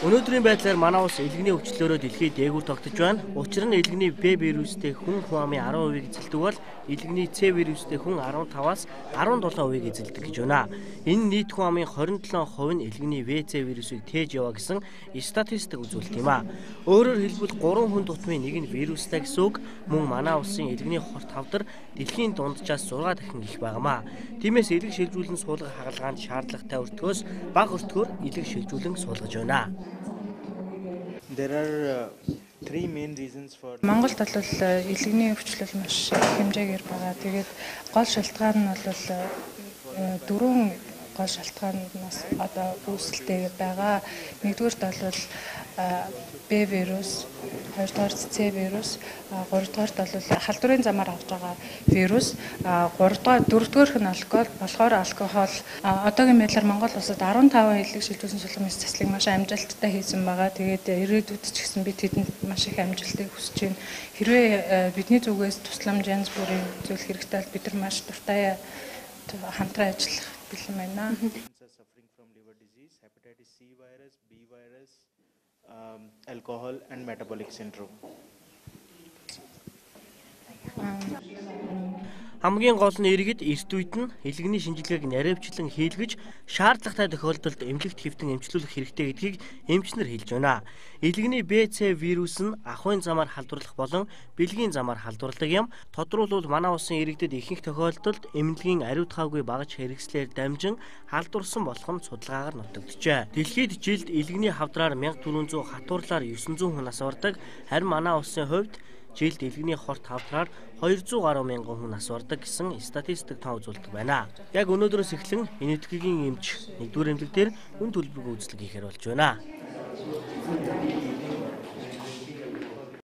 Өнөөдрийн байдлаар манай улс элгэний өвчлөөрөө дэлхийд дээгүүр тогтож байна. Учир нь элгэний Б вирустэй хүн амын 10%-ийг эзэлдэг бол элгэний С вирустэй хүн 15-аас 17%-ийг эзэлдэг гэж байна. Энэ нийт хүн амын 27% нь элгэний ВЦ вирусыг тээж яваа гэсэн статистик үзүүлэлт юм а. Өөрөөр хэлбэл 3 хүн тутмын нэг нь вирустай гэсэн үг. Мөн манай улсын элгэний хорт хавдар дэлхийн дунджаас 6 дахин их байгаамаа. Тиймээс элэг шилжүүлэн суулгах хагалгаанд шаардлагатай өртгөөс бага өртгөөр элэг шилжүүлэн суулгаж байна. There are three main reasons for Монголд бол элгэний өвчлөл маш их хэмжээгээр байгаа. Тэгээд гол шалтгаан нь бол дөрвөн гол шалтгаанаас одоо үүсэлтэй байгаа. Нэгдүгээрт бол Б вирус, хоёрдугаарт С вирус, гуравдугаарт бол халдварын замаар авч байгаа вирус, дөрөвдүгээрх нь алкогол болохоор алкогол. Одоогийн байдлаар Монгол улсад 15 элэг шилжүүлсэн сулгамын цэцлэг маш амжилттай хийсэн байгаа. Тэгээд ирээдүйд ч гэсэн бид тэдэнд маш их амжилтыг хүсэж байна. Хэрвээ бидний зүгээс тусламж янз бүрийн зүйл хэрэгтэй бол бид нар маш дуртай хамтран ажиллах бэлэн байна. suffering from liver disease, hepatitis C virus, B virus, alcohol and metabolic syndrome. Хамгийн гол нь иргэд эрт үед нь элгэний шинжилгээг наривчлан хийлгэж шаардлагатай тохиолдолд эмнэлэгт хэвтэн эмчилүүлэх хэрэгтэй гэдгийг эмчнэр хэлж байна. Элгэний БЦ вирус нь ахуйн замаар халдварлах болон бэлгийн замаар халдварладаг юм. Тодруулбал манай улсын иргэдэд ихэнх тохиолдолд эмнэлгийн ариутгаагүй багаж хэрэгслээр дамжин халдварсан болох нь судалгаагаар нотогджээ. Дэлхийд жилд элгэний хавдраар 1400 хатуурлаар 900 хүн асуурдаг. Харин манай улсын хувьд жилд элгэний хорт хавдраар 200 гаруй мянган хүн асуурдаг гэсэн статистик тоо үзүүлдэг байна. Яг өнөөдрөөс эхлэн энэ этгээгийн эмч нэгдүгээр эмнэлэг дээр үн төлбөргүй үзлэг хийхээр болж байна.